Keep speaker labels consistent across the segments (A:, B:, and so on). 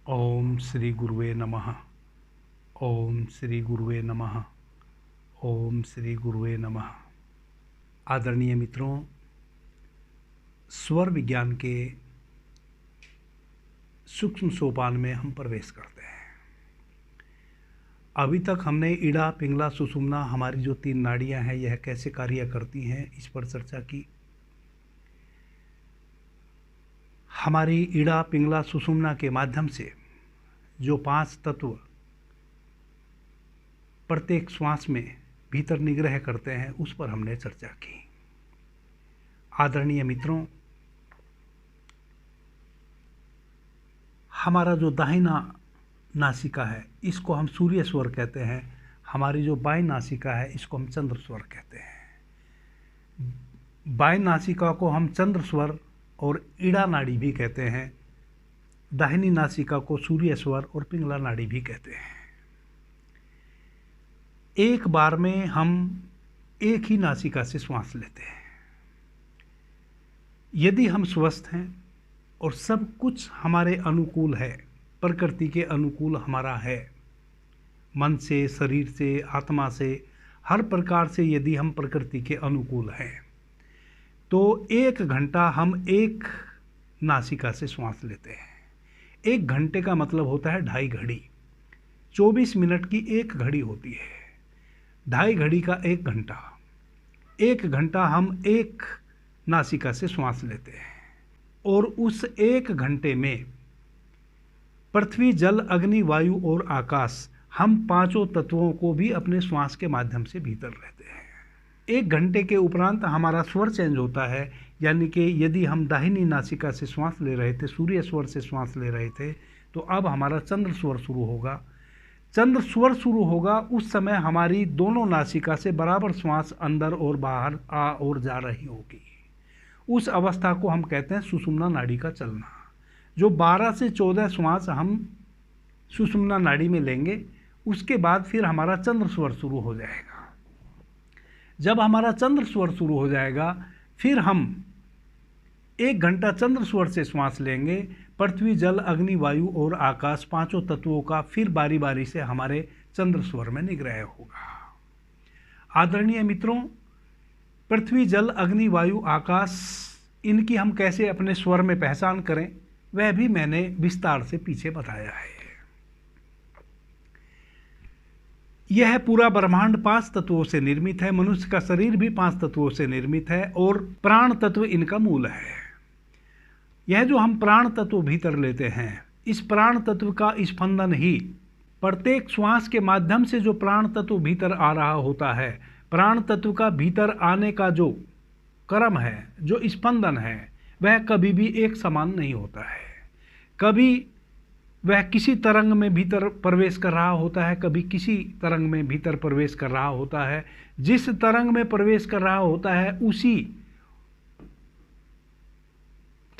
A: ओम श्री गुरुवे नमः। ओम श्री गुरुवे नमः। ओम श्री गुरुवे नमः। आदरणीय मित्रों, स्वर विज्ञान के सूक्ष्म सोपान में हम प्रवेश करते हैं। अभी तक हमने ईड़ा, पिंगला, सुषुम्ना, हमारी जो 3 नाड़ियां हैं, यह कैसे कार्य करती हैं, इस पर चर्चा की। हमारी ईड़ा, पिंगला, सुषुम्ना के माध्यम से जो 5 तत्व प्रत्येक श्वास में भीतर निग्रह करते हैं, उस पर हमने चर्चा की। आदरणीय मित्रों, हमारा जो दाहिना नासिका है, इसको हम सूर्य स्वर कहते हैं। हमारी जो बाएं नासिका है, इसको हम चंद्र स्वर कहते हैं। बाएं नासिका को हम चंद्र स्वर और ईड़ा नाड़ी भी कहते हैं। दाहिनी नासिका को सूर्य स्वर और पिंगला नाड़ी भी कहते हैं। एक बार में हम एक ही नासिका से श्वास लेते हैं। यदि हम स्वस्थ हैं और सब कुछ हमारे अनुकूल है, प्रकृति के अनुकूल हमारा है, मन से, शरीर से, आत्मा से, हर प्रकार से यदि हम प्रकृति के अनुकूल हैं, तो 1 घंटा हम एक नासिका से श्वास लेते हैं। 1 घंटे का मतलब होता है 2.5 घड़ी। 24 मिनट की 1 घड़ी होती है। 2.5 घड़ी का 1 घंटा। 1 घंटा हम एक नासिका से श्वास लेते हैं और उस 1 घंटे में पृथ्वी, जल, अग्नि, वायु और आकाश, हम 5 तत्वों को भी अपने श्वास के माध्यम से भीतर लेते हैं। 1 घंटे के उपरांत हमारा स्वर चेंज होता है, यानी कि यदि हम दाहिनी नासिका से श्वास ले रहे थे, सूर्य स्वर से श्वास ले रहे थे, तो अब हमारा चंद्र स्वर शुरू होगा। चंद्र स्वर शुरू होगा, उस समय हमारी दोनों नासिका से बराबर श्वास अंदर और बाहर आ और जा रही होगी। उस अवस्था को हम कहते हैं सुषुम्ना नाड़ी का चलना। जो 12 से 14 श्वास हम सुषुम्ना नाड़ी में लेंगे, उसके बाद फिर हमारा चंद्र स्वर शुरू हो जाएगा। जब हमारा चंद्र स्वर शुरू हो जाएगा, फिर हम 1 घंटा चंद्र स्वर से श्वास लेंगे। पृथ्वी, जल, अग्नि, वायु और आकाश, 5 तत्वों का फिर बारी बारी से हमारे चंद्र स्वर में निग्रह होगा। आदरणीय मित्रों, पृथ्वी, जल, अग्नि, वायु, आकाश, इनकी हम कैसे अपने स्वर में पहचान करें, वह भी मैंने विस्तार से पीछे बताया है। यह पूरा ब्रह्मांड 5 तत्वों से निर्मित है। मनुष्य का शरीर भी 5 तत्वों से निर्मित है और प्राण तत्व इनका मूल है। यह जो हम प्राण तत्व भीतर लेते हैं, इस प्राण तत्व का स्पंदन ही प्रत्येक श्वास के माध्यम से जो प्राण तत्व भीतर आ रहा होता है, प्राण तत्व का भीतर आने का जो क्रम है, जो स्पंदन है, वह कभी भी एक समान नहीं होता है। कभी वह किसी तरंग में भीतर प्रवेश कर रहा होता है, कभी किसी तरंग में भीतर प्रवेश कर रहा होता है। जिस तरंग में प्रवेश कर रहा होता है, उसी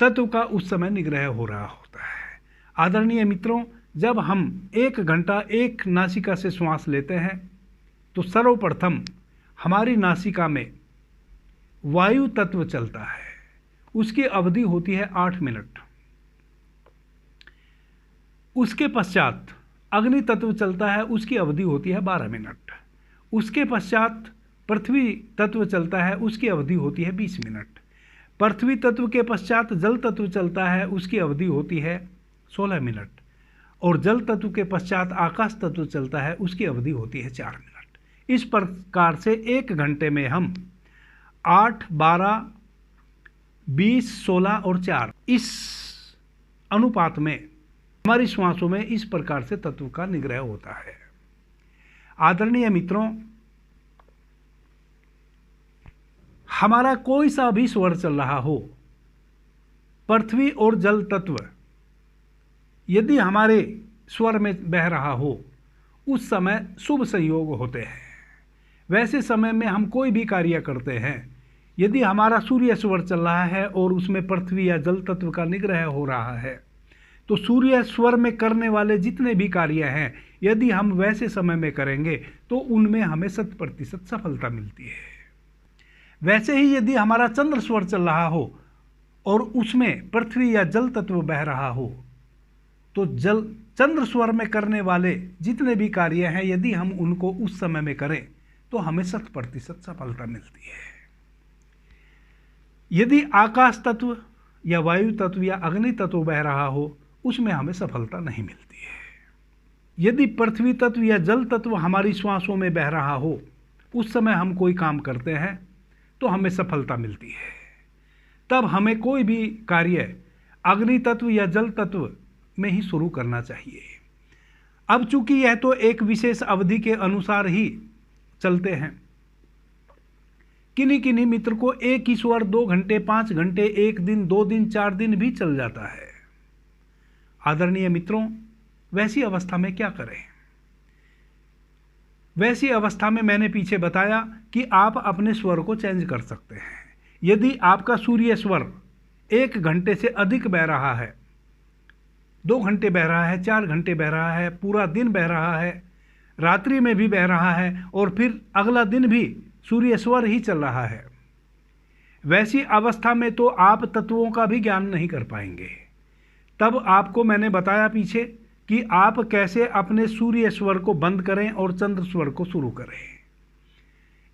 A: तत्व का उस समय निग्रह हो रहा होता है। आदरणीय मित्रों, जब हम 1 घंटा एक नासिका से श्वास लेते हैं, तो सर्वप्रथम हमारी नासिका में वायु तत्व चलता है। उसकी अवधि होती है 8 मिनट। उसके पश्चात अग्नि तत्व चलता है, उसकी अवधि होती है 12 मिनट। उसके पश्चात पृथ्वी तत्व चलता है, उसकी अवधि होती है 20 मिनट। पृथ्वी तत्व के पश्चात जल तत्व चलता है, उसकी अवधि होती है 16 मिनट। और जल तत्व के पश्चात आकाश तत्व चलता है, उसकी अवधि होती है 4 मिनट। इस प्रकार से 1 घंटे में हम 8, 12, 20, 16 और 4, इस अनुपात में हमारी श्वासों में इस प्रकार से तत्व का निग्रह होता है। आदरणीय मित्रों, हमारा कोई सा भी स्वर चल रहा हो, पृथ्वी और जल तत्व यदि हमारे स्वर में बह रहा हो, उस समय शुभ संयोग होते हैं। वैसे समय में हम कोई भी कार्य करते हैं, यदि हमारा सूर्य स्वर चल रहा है और उसमें पृथ्वी या जल तत्व का निग्रह हो रहा है, तो सूर्य स्वर में करने वाले जितने भी कार्य हैं, यदि हम वैसे समय में करेंगे तो उनमें हमें 100% सफलता मिलती है। वैसे ही यदि हमारा चंद्र स्वर चल रहा हो और उसमें पृथ्वी या जल तत्व बह रहा हो, तो जल चंद्र स्वर में करने वाले जितने भी कार्य हैं, यदि हम उनको उस समय में करें तो हमें 100% सफलता मिलती है। यदि आकाश तत्व या वायु तत्व या अग्नि तत्व बह रहा हो, उसमें हमें सफलता नहीं मिलती है। यदि पृथ्वी तत्व या जल तत्व हमारी श्वासों में बह रहा हो, उस समय हम कोई काम करते हैं तो हमें सफलता मिलती है। तब हमें कोई भी कार्य अग्नि तत्व या जल तत्व में ही शुरू करना चाहिए। अब चूंकि यह तो एक विशेष अवधि के अनुसार ही चलते हैं, किन्हीं किन्हीं मित्र को एक ही स्वर 2 घंटे, 5 घंटे, 1 दिन, 2 दिन, 4 दिन भी चल जाता है। आदरणीय मित्रों, वैसी अवस्था में क्या करें? वैसी अवस्था में मैंने पीछे बताया कि आप अपने स्वर को चेंज कर सकते हैं। यदि आपका सूर्य स्वर 1 घंटे से अधिक बह रहा है, 2 घंटे बह रहा है, 4 घंटे बह रहा है, पूरा दिन बह रहा है, रात्रि में भी बह रहा है और फिर अगला दिन भी सूर्य स्वर ही चल रहा है, वैसी अवस्था में तो आप तत्वों का भी ज्ञान नहीं कर पाएंगे। तब आपको मैंने बताया पीछे कि आप कैसे अपने सूर्य स्वर को बंद करें और चंद्र स्वर को शुरू करें।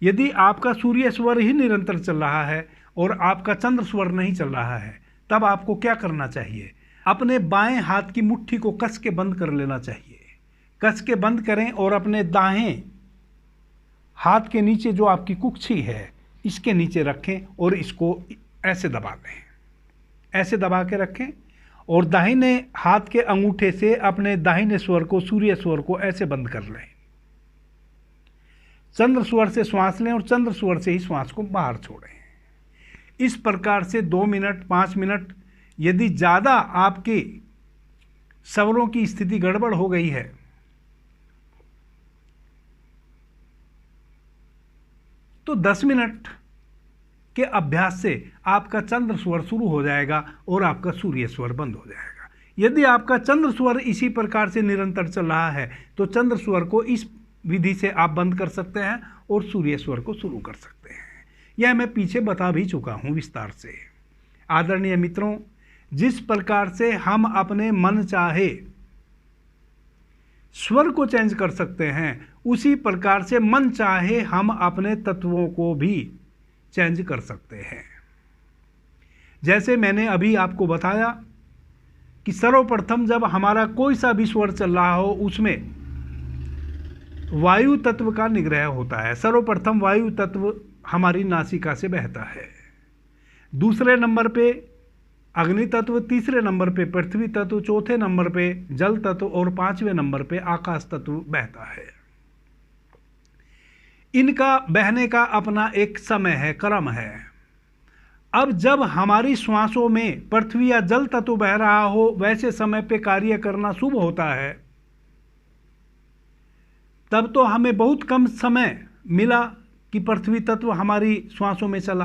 A: यदि आपका सूर्य स्वर ही निरंतर चल रहा है और आपका चंद्र स्वर नहीं चल रहा है, तब आपको क्या करना चाहिए? अपने बाएं हाथ की मुट्ठी को कस के बंद कर लेना चाहिए। कस के बंद करें और अपने दाएं हाथ के नीचे जो आपकी कुक्षी है, इसके नीचे रखें और इसको ऐसे दबा दें। ऐसे दबा के रखें और दाहिने हाथ के अंगूठे से अपने दाहिने स्वर को, सूर्य स्वर को ऐसे बंद कर लें। चंद्र स्वर से श्वास लें और चंद्र स्वर से ही श्वास को बाहर छोड़ें। इस प्रकार से 2 मिनट, 5 मिनट, यदि ज़्यादा आपके स्वरों की स्थिति गड़बड़ हो गई है तो 10 मिनट के अभ्यास से आपका चंद्र स्वर शुरू हो जाएगा और आपका सूर्य स्वर बंद हो जाएगा। यदि आपका चंद्र स्वर इसी प्रकार से निरंतर चल रहा है तो चंद्र स्वर को इस विधि से आप बंद कर सकते हैं और सूर्य स्वर को शुरू कर सकते हैं। यह मैं पीछे बता भी चुका हूँ विस्तार से। आदरणीय मित्रों, जिस प्रकार से हम अपने मन चाहे स्वर को चेंज कर सकते हैं, उसी प्रकार से मन चाहे हम अपने तत्वों को भी चेंज कर सकते हैं। जैसे मैंने अभी आपको बताया कि सर्वप्रथम जब हमारा कोई सा भी स्वर चल रहा हो, उसमें वायु तत्व का निग्रह होता है। सर्वप्रथम वायु तत्व हमारी नासिका से बहता है, दूसरे नंबर पे अग्नि तत्व, तीसरे नंबर पे पृथ्वी तत्व, चौथे नंबर पे जल तत्व और 5वें नंबर पे आकाश तत्व बहता है। इनका बहने का अपना एक समय है, क्रम है। अब जब हमारी श्वासों में पृथ्वी या जल तत्व बह रहा हो, वैसे समय पे कार्य करना शुभ होता है। तब तो हमें बहुत कम समय मिला कि पृथ्वी तत्व हमारी श्वासों में चला।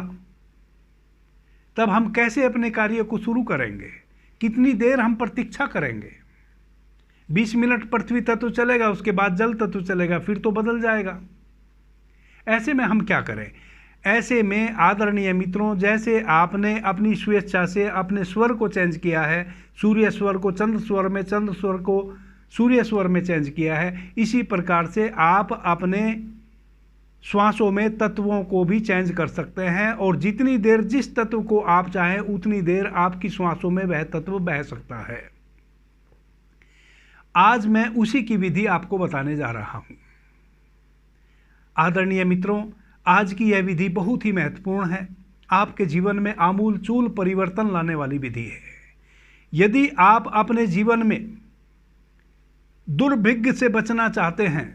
A: तब हम कैसे अपने कार्य को शुरू करेंगे? कितनी देर हम प्रतीक्षा करेंगे? 20 मिनट पृथ्वी तत्व चलेगा, उसके बाद जल तत्व चलेगा, फिर तो बदल जाएगा। ऐसे में हम क्या करें? ऐसे में आदरणीय मित्रों, जैसे आपने अपनी स्वेच्छा से अपने स्वर को चेंज किया है, सूर्य स्वर को चंद्र स्वर में, चंद्र स्वर को सूर्य स्वर में चेंज किया है, इसी प्रकार से आप अपने श्वासों में तत्वों को भी चेंज कर सकते हैं और जितनी देर जिस तत्व को आप चाहें उतनी देर आपकी श्वासों में वह तत्व बह सकता है। आज मैं उसी की विधि आपको बताने जा रहा हूं। आदरणीय मित्रों, आज की यह विधि बहुत ही महत्वपूर्ण है, आपके जीवन में आमूल चूल परिवर्तन लाने वाली विधि है। यदि आप अपने जीवन में दुर्भिक्ष से बचना चाहते हैं,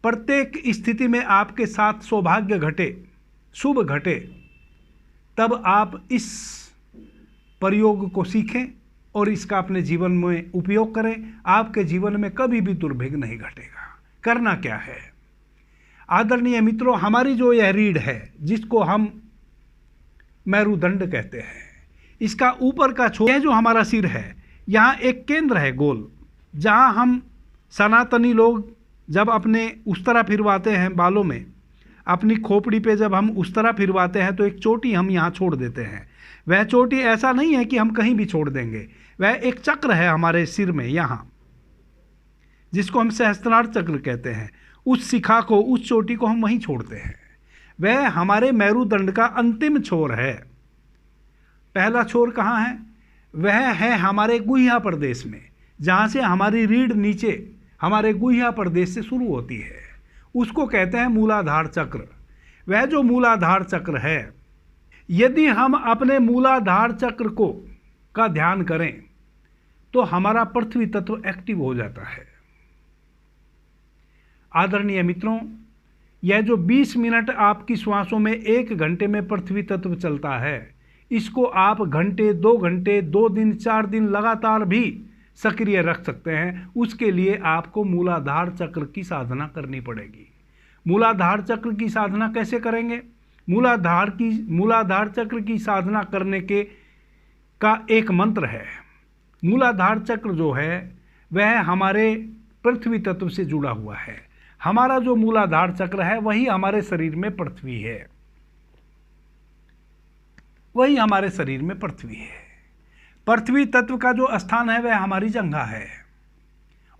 A: प्रत्येक स्थिति में आपके साथ सौभाग्य घटे, शुभ घटे, तब आप इस प्रयोग को सीखें और इसका अपने जीवन में उपयोग करें। आपके जीवन में कभी भी दुर्भिक्ष नहीं घटेगा। करना क्या है? आदरणीय मित्रों, हमारी जो यह रीढ़ है, जिसको हम मेरुदंड कहते हैं, इसका ऊपर का छोर, यह जो हमारा सिर है, यहाँ एक केंद्र है गोल, जहाँ हम सनातनी लोग जब अपने उस्तरा फिरवाते हैं बालों में, अपनी खोपड़ी पे जब हम उस्तरा फिरवाते हैं तो एक चोटी हम यहाँ छोड़ देते हैं। वह चोटी ऐसा नहीं है कि हम कहीं भी छोड़ देंगे, वह एक चक्र है हमारे सिर में यहाँ, जिसको हम सहस्त्रार चक्र कहते हैं। उस शिखा को, उस चोटी को हम वहीं छोड़ते हैं। वह हमारे मेरुदंड का अंतिम छोर है। पहला छोर कहाँ है? वह है हमारे गुह्या प्रदेश में, जहाँ से हमारी रीढ़ नीचे हमारे गुह्या प्रदेश से शुरू होती है। उसको कहते हैं मूलाधार चक्र। वह जो मूलाधार चक्र है, यदि हम अपने मूलाधार चक्र को का ध्यान करें तो हमारा पृथ्वी तत्व एक्टिव हो जाता है। आदरणीय मित्रों, यह जो 20 मिनट आपकी श्वासों में 1 घंटे में पृथ्वी तत्व चलता है, इसको आप घंटे, 2 घंटे, 2 दिन, 4 दिन लगातार भी सक्रिय रख सकते हैं। उसके लिए आपको मूलाधार चक्र की साधना करनी पड़ेगी। मूलाधार चक्र की साधना कैसे करेंगे? मूलाधार चक्र की साधना करने का एक मंत्र है। मूलाधार चक्र जो है वह हमारे पृथ्वी तत्व से जुड़ा हुआ है। हमारा जो मूलाधार चक्र है वही हमारे शरीर में पृथ्वी है, वही हमारे शरीर में पृथ्वी है। पृथ्वी तत्व का जो स्थान है वह हमारी जंघा है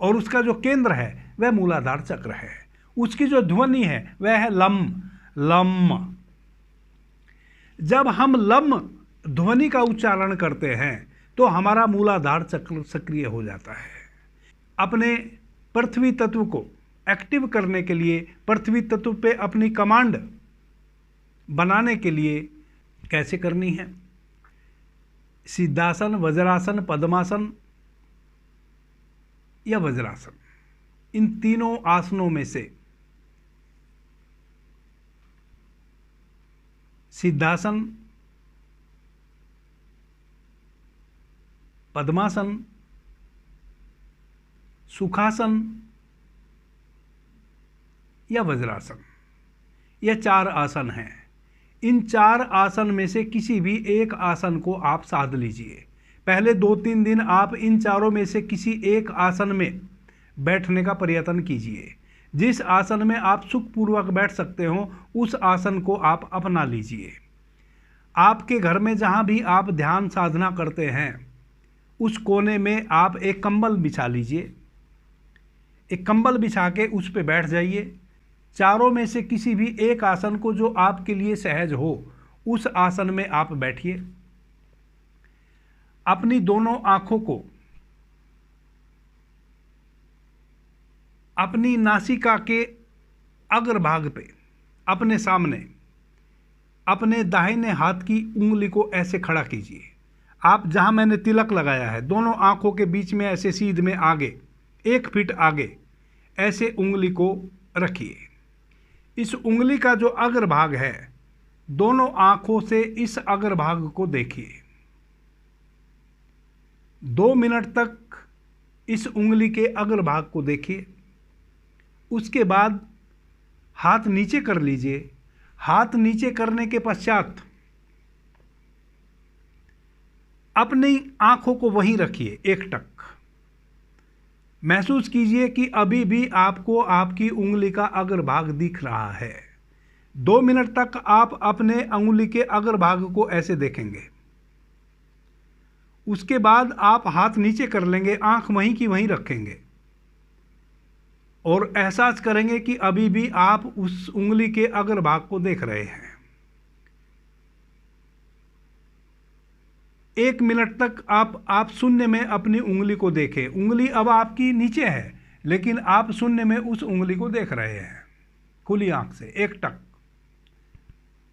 A: और उसका जो केंद्र है वह मूलाधार चक्र है। उसकी जो ध्वनि है वह है लम लम। जब हम लम ध्वनि का उच्चारण करते हैं तो हमारा मूलाधार चक्र सक्रिय हो जाता है। अपने पृथ्वी तत्व को एक्टिव करने के लिए, पृथ्वी तत्व पे अपनी कमांड बनाने के लिए कैसे करनी है? सिद्धासन, वज्रासन, पद्मासन या वज्रासन, इन तीनों आसनों में से सिद्धासन, पद्मासन, सुखासन या वज्रासन, यह 4 आसन हैं। इन 4 आसन में से किसी भी एक आसन को आप साध लीजिए। पहले 2-3 दिन आप इन चारों में से किसी एक आसन में बैठने का प्रयत्न कीजिए। जिस आसन में आप सुखपूर्वक बैठ सकते हो उस आसन को आप अपना लीजिए। आपके घर में जहाँ भी आप ध्यान साधना करते हैं उस कोने में आप एक कंबल बिछा लीजिए। एक कंबल बिछा के उस पर बैठ जाइए। चारों में से किसी भी एक आसन को जो आपके लिए सहज हो उस आसन में आप बैठिए। अपनी दोनों आंखों को अपनी नासिका के अग्रभाग पे अपने सामने अपने दाहिने हाथ की उंगली को ऐसे खड़ा कीजिए। आप जहां मैंने तिलक लगाया है दोनों आंखों के बीच में ऐसे सीध में आगे 1 फीट आगे ऐसे उंगली को रखिए। इस उंगली का जो अग्रभाग है दोनों आंखों से इस अग्रभाग को देखिए। 2 मिनट तक इस उंगली के अग्रभाग को देखिए। उसके बाद हाथ नीचे कर लीजिए। हाथ नीचे करने के पश्चात अपनी आंखों को वहीं रखिए एकटक। महसूस कीजिए कि अभी भी आपको आपकी उंगली का अग्रभाग दिख रहा है। 2 मिनट तक आप अपने उंगली के अग्रभाग को ऐसे देखेंगे। उसके बाद आप हाथ नीचे कर लेंगे, आंख वहीं की वहीं रखेंगे और एहसास करेंगे कि अभी भी आप उस उंगली के अग्रभाग को देख रहे हैं। 1 मिनट तक आप शून्य में अपनी उंगली को देखें। उंगली अब आपकी नीचे है लेकिन आप शून्य में उस उंगली को देख रहे हैं खुली आंख से एकटक।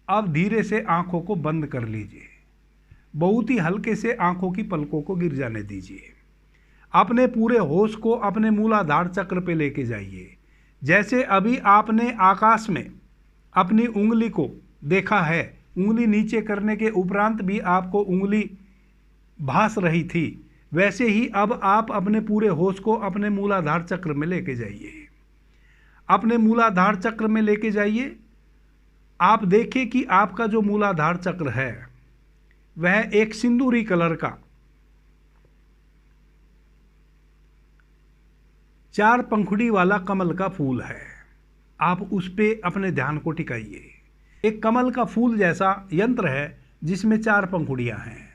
A: अब धीरे से आंखों को बंद कर लीजिए। बहुत ही हल्के से आंखों की पलकों को गिर जाने दीजिए। अपने पूरे होश को अपने मूलाधार चक्र पे लेके जाइए। जैसे अभी आपने आकाश में अपनी उंगली को देखा है, उंगली नीचे करने के उपरांत भी आपको उंगली भास रही थी, वैसे ही अब आप अपने पूरे होश को अपने मूलाधार चक्र में लेके जाइए। अपने मूलाधार चक्र में लेके जाइए। आप देखिए कि आपका जो मूलाधार चक्र है वह एक सिंदूरी कलर का 4 पंखुड़ी वाला कमल का फूल है। आप उस पे अपने ध्यान को टिकाइए। एक कमल का फूल जैसा यंत्र है जिसमें 4 पंखुड़ियां हैं।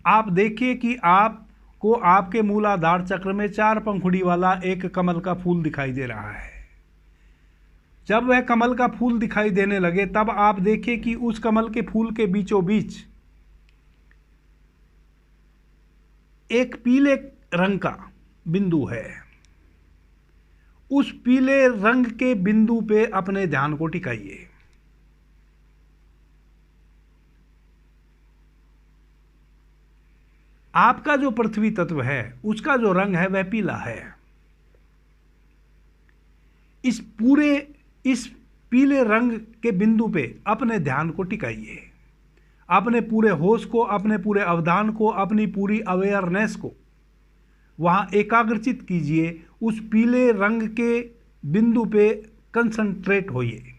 A: आप देखिए कि आपको आपके मूलाधार चक्र में 4 पंखुड़ी वाला एक कमल का फूल दिखाई दे रहा है। जब वह कमल का फूल दिखाई देने लगे तब आप देखिए कि उस कमल के फूल के बीचों बीच एक पीले रंग का बिंदु है। उस पीले रंग के बिंदु पे अपने ध्यान को टिकाइए। आपका जो पृथ्वी तत्व है उसका जो रंग है वह पीला है। इस पीले रंग के बिंदु पे अपने ध्यान को टिकाइए। अपने पूरे होश को, अपने पूरे अवधान को, अपनी पूरी अवेयरनेस को वहाँ एकाग्रचित कीजिए। उस पीले रंग के बिंदु पे कंसंट्रेट होइए।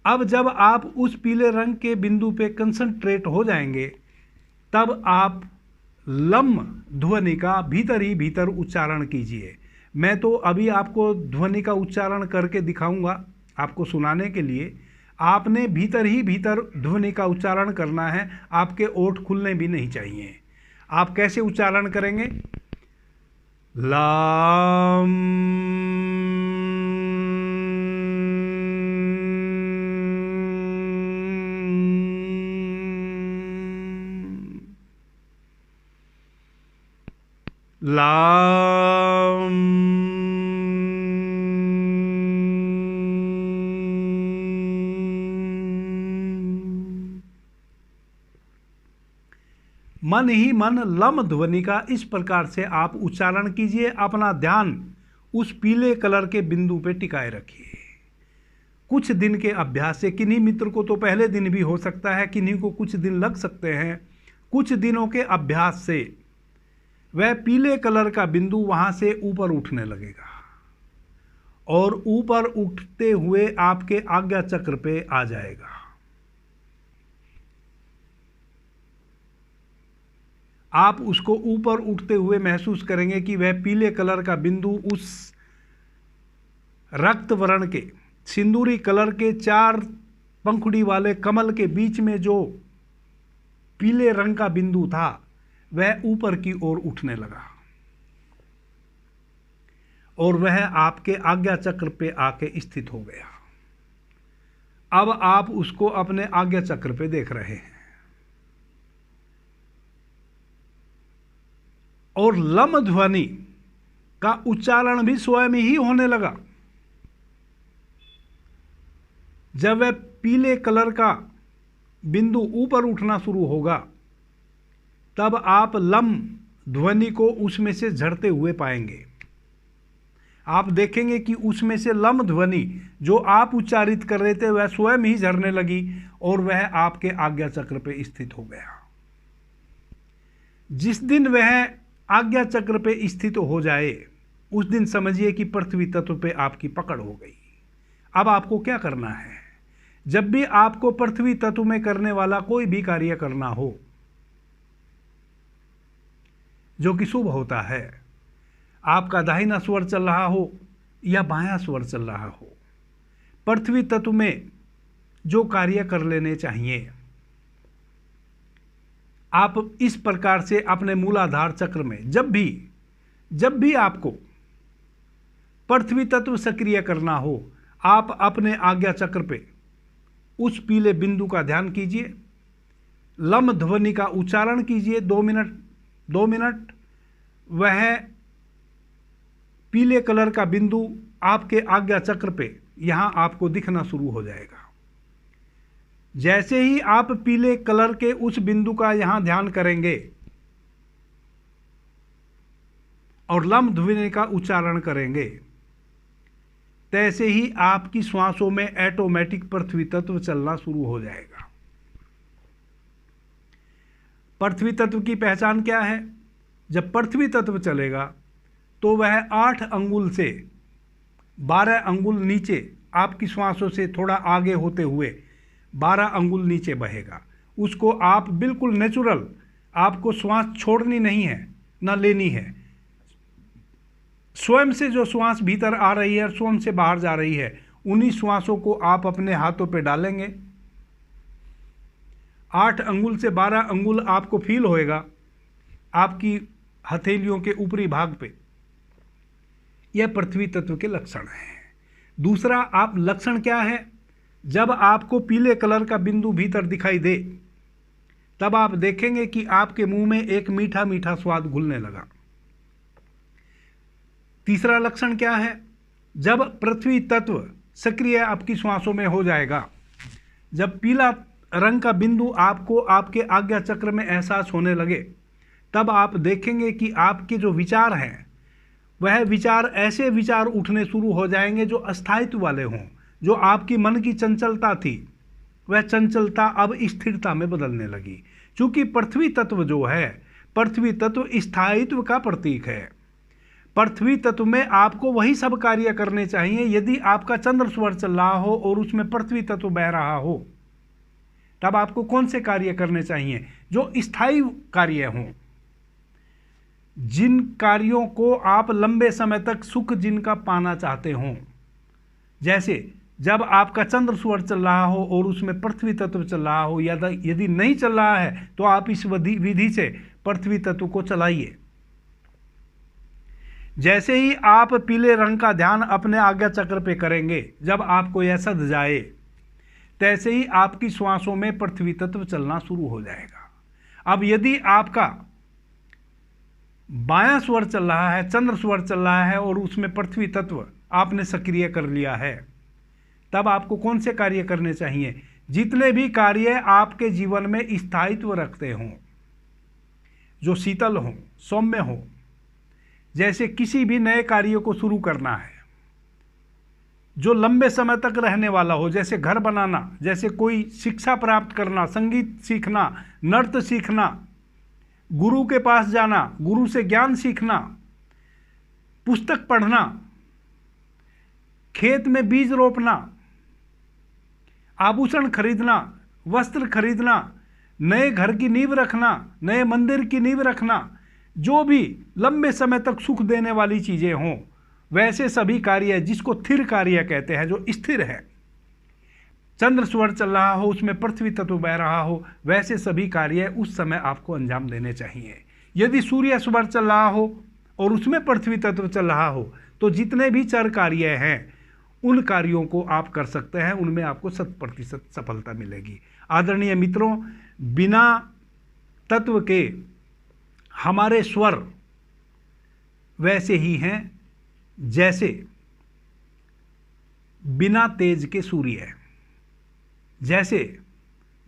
A: अब जब आप उस पीले रंग के बिंदु पे कंसंट्रेट हो जाएंगे तब आप लम ध्वनि का भीतर ही भीतर उच्चारण कीजिए। मैं तो अभी आपको ध्वनि का उच्चारण करके दिखाऊंगा आपको सुनाने के लिए। आपने भीतर ही भीतर ध्वनि का उच्चारण करना है, आपके ओठ खुलने भी नहीं चाहिए। आप कैसे उच्चारण करेंगे? लाम, लाम, मन ही मन लम ध्वनि का इस प्रकार से आप उच्चारण कीजिए। अपना ध्यान उस पीले कलर के बिंदु पे टिकाए रखिए। कुछ दिन के अभ्यास से, किन्हीं मित्र को तो पहले दिन भी हो सकता है, किन्हीं को कुछ दिन लग सकते हैं। कुछ दिनों के अभ्यास से वह पीले कलर का बिंदु वहां से ऊपर उठने लगेगा और ऊपर उठते हुए आपके आज्ञा चक्र पे आ जाएगा। आप उसको ऊपर उठते हुए महसूस करेंगे कि वह पीले कलर का बिंदु उस रक्त वर्ण के सिंदूरी कलर के 4 पंखुड़ी वाले कमल के बीच में जो पीले रंग का बिंदु था वह ऊपर की ओर उठने लगा और वह आपके आज्ञा चक्र पे आके स्थित हो गया। अब आप उसको अपने आज्ञा चक्र पे देख रहे हैं और लम ध्वनि का उच्चारण भी स्वयं ही होने लगा। जब वह पीले कलर का बिंदु ऊपर उठना शुरू होगा तब आप लम ध्वनि को उसमें से झड़ते हुए पाएंगे। आप देखेंगे कि उसमें से लम ध्वनि जो आप उच्चारित कर रहे थे वह स्वयं ही झरने लगी और वह आपके आज्ञा चक्र पे स्थित हो गया। जिस दिन वह आज्ञा चक्र पे स्थित हो जाए उस दिन समझिए कि पृथ्वी तत्व पे आपकी पकड़ हो गई। अब आपको क्या करना है? जब भी आपको पृथ्वी तत्व में करने वाला कोई भी कार्य करना हो जो कि शुभ होता है, आपका दाहिना स्वर चल रहा हो या बायां स्वर चल रहा हो, पृथ्वी तत्व में जो कार्य कर लेने चाहिए आप इस प्रकार से अपने मूलाधार चक्र में जब भी आपको पृथ्वी तत्व सक्रिय करना हो आप अपने आज्ञा चक्र पे उस पीले बिंदु का ध्यान कीजिए। लम ध्वनि का उच्चारण कीजिए 2 मिनट। वह पीले कलर का बिंदु आपके आज्ञा चक्र पे यहां आपको दिखना शुरू हो जाएगा। जैसे ही आप पीले कलर के उस बिंदु का यहां ध्यान करेंगे और लम ध्वनि का उच्चारण करेंगे तैसे ही आपकी श्वासों में ऑटोमेटिक पृथ्वी तत्व चलना शुरू हो जाएगा। पृथ्वी तत्व की पहचान क्या है? जब पृथ्वी तत्व चलेगा तो वह 8 अंगुल से 12 अंगुल नीचे आपकी श्वासों से थोड़ा आगे होते हुए 12 अंगुल नीचे बहेगा। उसको आप बिल्कुल नेचुरल, आपको श्वास छोड़नी नहीं है ना लेनी है। स्वयं से जो श्वास भीतर आ रही है और स्वयं से बाहर जा रही है उन्हीं श्वासों को आप अपने हाथों पे डालेंगे। 8 अंगुल से 12 अंगुल आपको फील होएगा आपकी हथेलियों के ऊपरी भाग पे। यह पृथ्वी तत्व के लक्षण हैं। दूसरा आप लक्षण क्या है, जब आपको पीले कलर का बिंदु भीतर दिखाई दे तब आप देखेंगे कि आपके मुंह में एक मीठा मीठा स्वाद घुलने लगा। तीसरा लक्षण क्या है, जब पृथ्वी तत्व सक्रिय आपकी श्वासों में हो जाएगा, जब पीला रंग का बिंदु आपको आपके आज्ञा चक्र में एहसास होने लगे, तब आप देखेंगे कि आपके जो विचार हैं वह विचार ऐसे विचार उठने शुरू हो जाएंगे जो अस्थायित्व वाले हों। जो आपकी मन की चंचलता थी वह चंचलता अब स्थिरता में बदलने लगी। क्योंकि पृथ्वी तत्व जो है, पृथ्वी तत्व स्थायित्व का प्रतीक है। पृथ्वी तत्व में आपको वही सब कार्य करने चाहिए। यदि आपका चंद्र स्वर चल रहा हो और उसमें पृथ्वी तत्व बह रहा हो, तब आपको कौन से कार्य करने चाहिए, जो स्थायी कार्य हों, जिन कार्यों को आप लंबे समय तक सुख जिनका पाना चाहते हों। जैसे जब आपका चंद्र स्वर चल रहा हो और उसमें पृथ्वी तत्व चल रहा हो, या यदि नहीं चल रहा है तो आप इस विधि से पृथ्वी तत्व को चलाइए। जैसे ही आप पीले रंग का ध्यान अपने आज्ञा चक्र पे करेंगे, जब आपको यह सध जाए, तैसे ही आपकी श्वासों में पृथ्वी तत्व चलना शुरू हो जाएगा। अब यदि आपका बायां स्वर चल रहा है, चंद्र स्वर चल रहा है और उसमें पृथ्वी तत्व आपने सक्रिय कर लिया है, तब आपको कौन से कार्य करने चाहिए, जितने भी कार्य आपके जीवन में स्थायित्व रखते हों, जो शीतल हों, सौम्य हों। जैसे किसी भी नए कार्य को शुरू करना है जो लंबे समय तक रहने वाला हो, जैसे घर बनाना, जैसे कोई शिक्षा प्राप्त करना, संगीत सीखना, नृत्य सीखना, गुरु के पास जाना, गुरु से ज्ञान सीखना, पुस्तक पढ़ना, खेत में बीज रोपना, आभूषण खरीदना, वस्त्र खरीदना, नए घर की नींव रखना, नए मंदिर की नींव रखना, जो भी लंबे समय तक सुख देने वाली चीज़ें हों, वैसे सभी कार्य जिसको स्थिर कार्य कहते हैं, जो स्थिर है, चंद्र स्वर चल रहा हो, उसमें पृथ्वी तत्व बह रहा हो, वैसे सभी कार्य उस समय आपको अंजाम देने चाहिए। यदि सूर्य स्वर चल रहा हो और उसमें पृथ्वी तत्व चल रहा हो, तो जितने भी चर कार्य हैं उन कार्यों को आप कर सकते हैं, उनमें आपको 100% सफलता मिलेगी। आदरणीय मित्रों, बिना तत्व के हमारे स्वर वैसे ही हैं जैसे बिना तेज के सूर्य, जैसे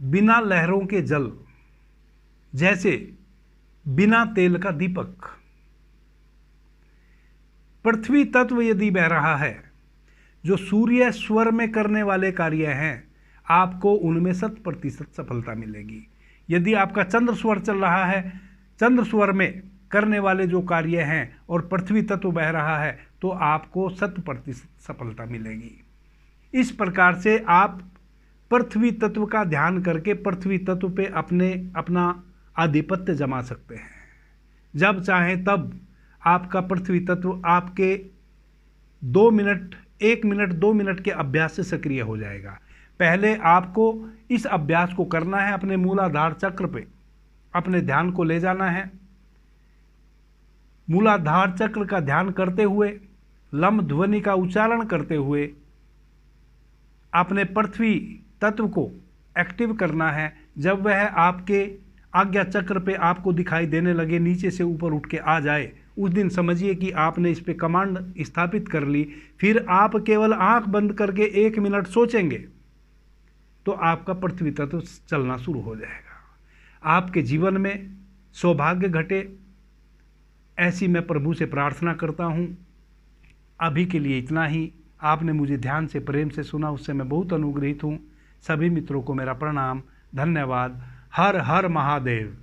A: बिना लहरों के जल, जैसे बिना तेल का दीपक। पृथ्वी तत्व यदि बह रहा है, जो सूर्य स्वर में करने वाले कार्य हैं, आपको उनमें 100% सफलता मिलेगी। यदि आपका चंद्र स्वर चल रहा है, चंद्र स्वर में करने वाले जो कार्य हैं और पृथ्वी तत्व बह रहा है, तो आपको 100% सफलता मिलेगी। इस प्रकार से आप पृथ्वी तत्व का ध्यान करके पृथ्वी तत्व पे अपना आधिपत्य जमा सकते हैं। जब चाहें तब आपका पृथ्वी तत्व आपके 2 मिनट, 1 मिनट, 2 मिनट के अभ्यास से सक्रिय हो जाएगा। पहले आपको इस अभ्यास को करना है, अपने मूलाधार चक्र पे अपने ध्यान को ले जाना है। मूलाधार चक्र का ध्यान करते हुए, लम ध्वनि का उच्चारण करते हुए अपने पृथ्वी तत्व को एक्टिव करना है। जब वह आपके आज्ञा चक्र पे आपको दिखाई देने लगे, नीचे से ऊपर उठ के आ जाए, उस दिन समझिए कि आपने इस पे कमांड स्थापित कर ली। फिर आप केवल आंख बंद करके 1 मिनट सोचेंगे तो आपका पृथ्वी तत्व चलना शुरू हो जाएगा। आपके जीवन में सौभाग्य घटे, ऐसी मैं प्रभु से प्रार्थना करता हूँ। अभी के लिए इतना ही। आपने मुझे ध्यान से, प्रेम से सुना, उससे मैं बहुत अनुग्रहित हूँ। सभी मित्रों को मेरा प्रणाम, धन्यवाद। हर हर महादेव।